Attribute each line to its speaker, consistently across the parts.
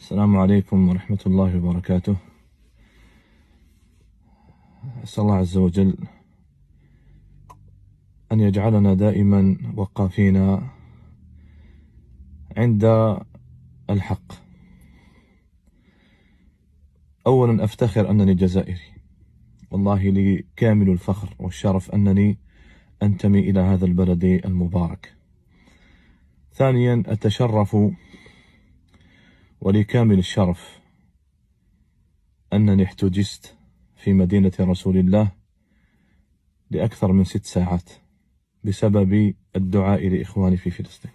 Speaker 1: السلام عليكم ورحمة الله وبركاته. أسأل الله عز وجل أن يجعلنا دائما وقافين عند الحق. أولا أفتخر أنني جزائري، والله لي كامل الفخر والشرف أنني أنتمي إلى هذا البلد المبارك. ثانيا أتشرف ولي كامل الشرف أنني احتجزت في مدينة رسول الله لأكثر من 6 ساعات بسبب الدعاء لإخواني في فلسطين.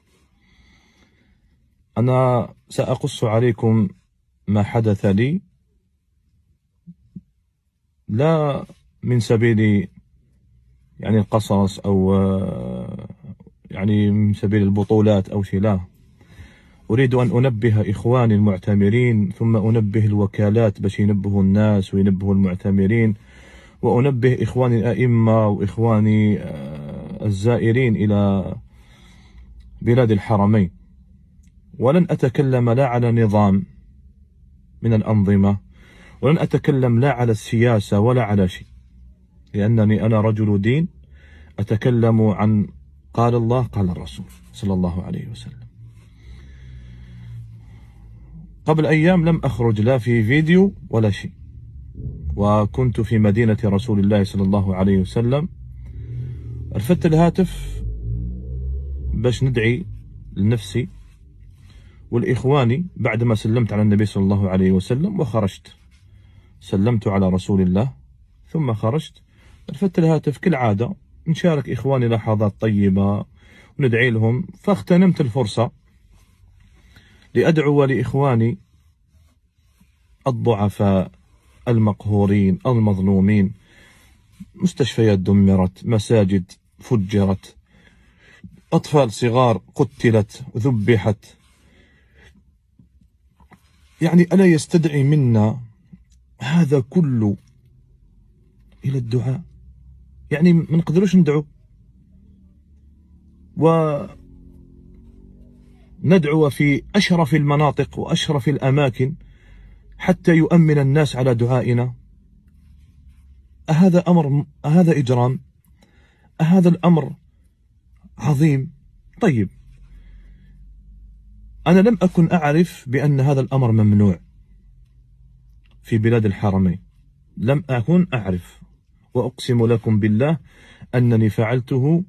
Speaker 1: أنا سأقص عليكم ما حدث لي، لا من سبيل القصص أو من سبيل البطولات أو شيء، لا. أريد أن أنبه إخواني المعتمرين، ثم أنبه الوكالات باش ينبهوا الناس وينبهوا المعتمرين، وأنبه إخواني الأئمة وإخواني الزائرين إلى بلاد الحرمين. ولن أتكلم لا على نظام من الأنظمة، ولن أتكلم لا على السياسة ولا على شيء، لأنني أنا رجل دين، أتكلم عن قال الله قال الرسول صلى الله عليه وسلم. قبل أيام لم أخرج لا في فيديو ولا شيء، وكنت في مدينة رسول الله صلى الله عليه وسلم. رفدت الهاتف باش ندعي لنفسي والإخواني بعدما سلمت على النبي صلى الله عليه وسلم، وخرجت سلمت على رسول الله ثم خرجت. رفدت الهاتف كالعادة نشارك إخواني لحظات طيبة وندعي لهم، فاغتنمت الفرصة لأدعو لإخواني الضعفاء المقهورين المظلومين. مستشفيات دمرت، مساجد فجرت، أطفال صغار قتلت ذبحت. ألا يستدعي منا هذا كله إلى الدعاء؟ ما نقدروش ندعو وندعو في أشرف المناطق وأشرف الأماكن حتى يؤمن الناس على دعائنا؟ أهذا أمر؟ أهذا إجرام؟ أهذا الأمر عظيم؟ طيب، أنا لم أكن أعرف بأن هذا الأمر ممنوع في بلاد الحرمين، لم أكن أعرف، وأقسم لكم بالله أنني فعلته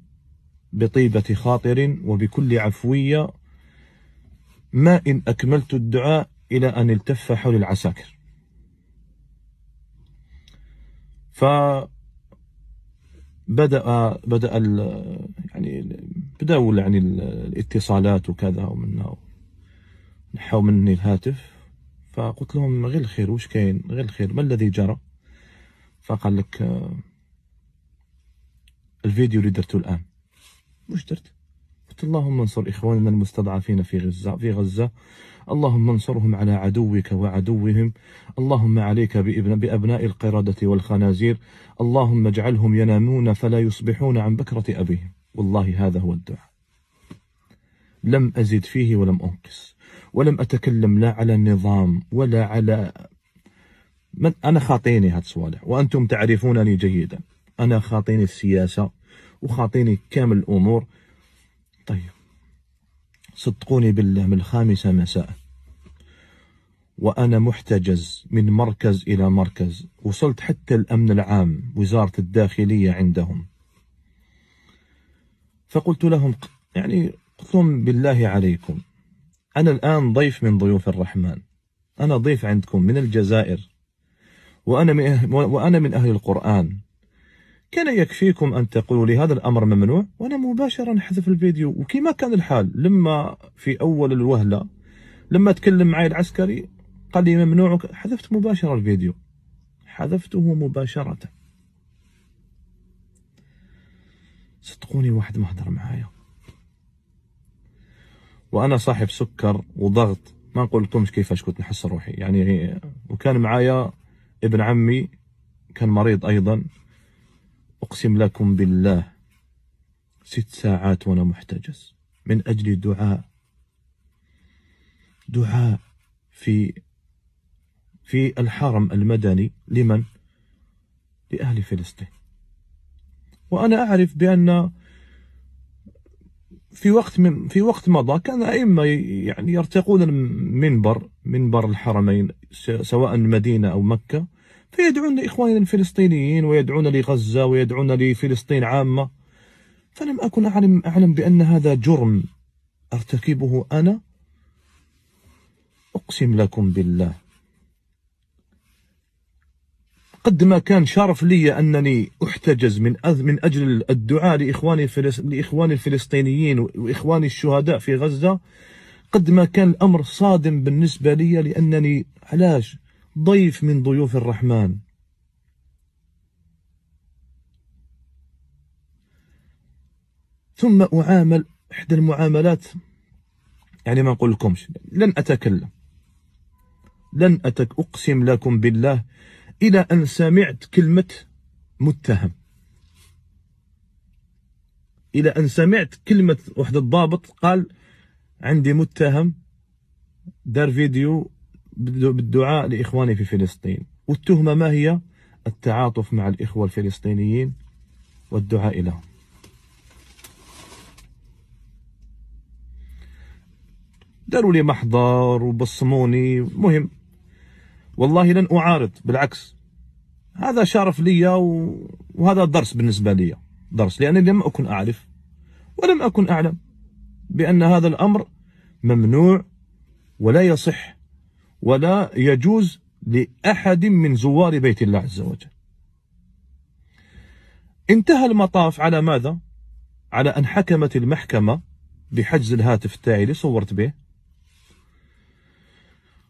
Speaker 1: بطيبة خاطر وبكل عفوية، ما إن أكملت الدعاء إلى أن التف حول العساكر. فبدأ بدأوا الاتصالات وكذا، ومنها نحوا مني الهاتف، فقلت لهم غير الخير، وش كاين؟ غير الخير، ما الذي جرى؟ فقال لك الفيديو اللي درته الآن. وش درت؟ قلت اللهم انصر إخواننا المستضعفين في غزة، اللهم انصرهم على عدوك وعدوهم، اللهم عليك بأبناء القردة والخنازير، اللهم اجعلهم ينامون فلا يصبحون عن بكرة أبيهم. والله هذا هو الدعاء، لم أزد فيه ولم أنقص، ولم أتكلم لا على النظام ولا على من. أنا خاطيني هاد الصوالح، وأنتم تعرفونني جيدا، أنا خاطيني السياسة وخاطيني كامل الأمور. طيب، صدقوني بالله، من 5 مساء وأنا محتجز من مركز إلى مركز، وصلت حتى الأمن العام وزارة الداخلية عندهم. فقلت لهم قلت لهم بالله عليكم، أنا الآن ضيف من ضيوف الرحمن، أنا ضيف عندكم من الجزائر، وأنا من أهل القرآن. كان يكفيكم أن تقولوا لي هذا الأمر ممنوع، وأنا مباشرة نحذف الفيديو. وكما كان الحال لما في أول الوهلة لما تكلم معي العسكري قال لي ممنوع، حذفت مباشرة الفيديو، حذفته مباشرة. صدقوني واحد ما هدر معايا، وأنا صاحب سكر وضغط، ما نقول لكمش كيفاش كنت نحس روحي وكان معايا ابن عمي كان مريض أيضا. أقسم لكم بالله 6 ساعات وأنا محتجز من أجل دعاء في الحرم المدني لمن؟ لأهل فلسطين. وأنا أعرف بأن في وقت مضى كان أئمة يعني يرتقون منبر الحرمين سواء المدينة أو مكة، فيدعون لإخواننا الفلسطينيين ويدعون لغزة ويدعون لفلسطين عامة. فلم أكن أعلم بأن هذا جرم أرتكبه أنا. أقسم لكم بالله قد ما كان شرف لي أنني أحتجز من أجل الدعاء لإخواني الفلسطينيين وإخواني الشهداء في غزة، قد ما كان الأمر صادم بالنسبة لي، لأنني علاش ضيف من ضيوف الرحمن. ثم أعامل إحدى المعاملات، يعني ما نقول لكمش، لن أتكلم، أقسم لكم بالله إلى أن سمعت كلمة متهم، إلى أن سمعت كلمة واحد الضابط قال عندي متهم دار فيديو بالدعاء لإخواني في فلسطين. والتهمة ما هي؟ التعاطف مع الإخوة الفلسطينيين والدعاء لهم. داروا لي محضر وبصموني. مهم، والله لن أعارض، بالعكس هذا شرف لي وهذا درس بالنسبة لي، درس، لأنني لم أكن أعرف ولم أكن أعلم بأن هذا الأمر ممنوع ولا يصح ولا يجوز لأحد من زوار بيت الله عز وجل. انتهى المطاف على ماذا؟ على أن حكمت المحكمة بحجز الهاتف تاعي اللي صورت به،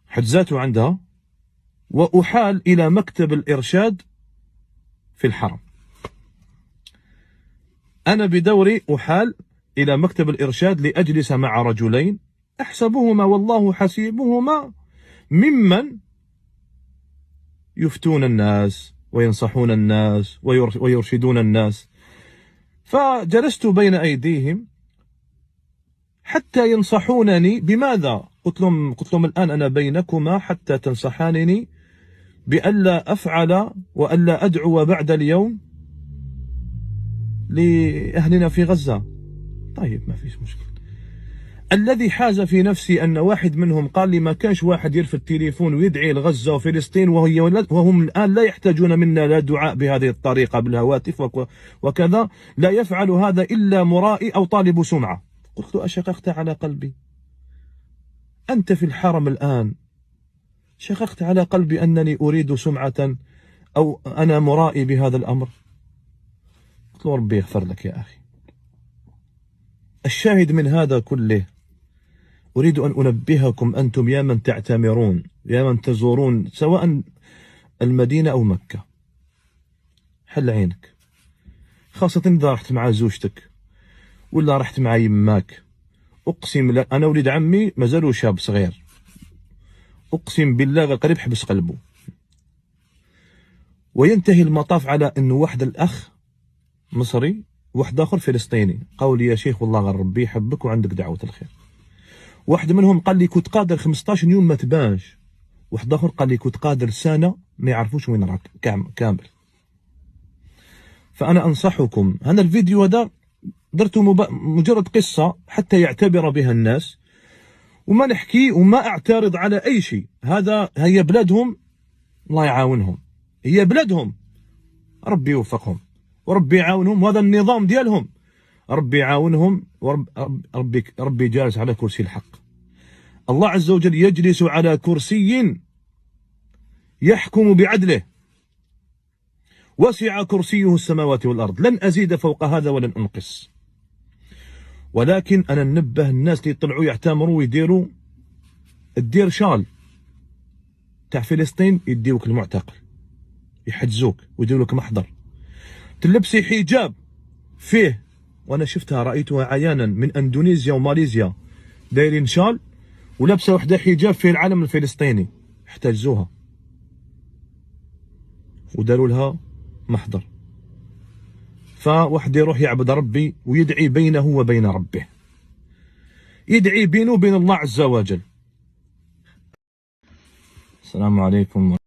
Speaker 1: حجزاته عندها، وأحال إلى مكتب الإرشاد في الحرم. أنا بدوري أحال إلى مكتب الإرشاد لأجلس مع رجلين أحسبهما والله حسيبهما ممن يفتون الناس وينصحون الناس ويرشدون الناس. فجلست بين أيديهم حتى ينصحونني بماذا؟ قلت لهم الآن أنا بينكما حتى تنصحانني بألا أفعل وألا أدعو بعد اليوم لأهلنا في غزة. طيب ما فيش مشكلة. الذي حاز في نفسي أن واحد منهم قال لي ما كانش واحد يرفع التليفون ويدعي لغزة وفلسطين وهم الآن لا يحتاجون منا لا دعاء بهذه الطريقة بالهواتف وكذا، لا يفعل هذا إلا مرائي أو طالب سمعة. قلت له أشققت على قلبي؟ أنت في الحرم الآن، شققت على قلبي أنني أريد سمعة أو أنا مرائي بهذا الأمر؟ قلت له ربي يغفر لك يا أخي. الشاهد من هذا كله، أريد أن أنبهكم أنتم يا من تعتمرون، يا من تزورون سواء المدينة أو مكة، حل عينك، خاصة إذا رحت مع زوجتك ولا رحت مع يماك. أقسم لك أنا ولد عمي مازالو شاب صغير، أقسم بالله قريب حبس قلبه. وينتهي المطاف على أنه واحد الأخ مصري واحد آخر فلسطيني قالوا لي يا شيخ والله ربي يحبك وعندك دعوة الخير. واحد منهم قال لي كنت قادر 15 يوم ما تبانش، واحد آخر قال لي كنت قادر سنة ما يعرفوش وين راك كامل. فأنا أنصحكم، هذا الفيديو هذا درته مجرد قصة حتى يعتبر بها الناس، وما نحكي وما أعترض على أي شيء. هي بلادهم، الله يعاونهم، هي بلادهم، ربي يوفقهم وربي يعاونهم، وهذا النظام ديالهم ربي يعاونهم، ربي جالس على كرسي الحق. الله عز وجل يجلس على كرسي يحكم بعدله، وسع كرسيه السماوات والأرض، لن أزيد فوق هذا ولن أنقص. ولكن أنا ننبه الناس اللي يطلعوا يعتمروا ويديروا، الدير شال تاع فلسطين يديوك المعتقل، يحجزوك ويديروا لك محضر، تلبسي حجاب فيه، وانا شفتها رأيتها عيانا من اندونيسيا وماليزيا دايرين شال ولبسه وحده حجاب فيه العلم الفلسطيني، احتجزوها وداروا لها محضر. فواحد يروح يعبد ربي ويدعي بينه وبين ربه، يدعي بينه وبين الله عز وجل. السلام عليكم.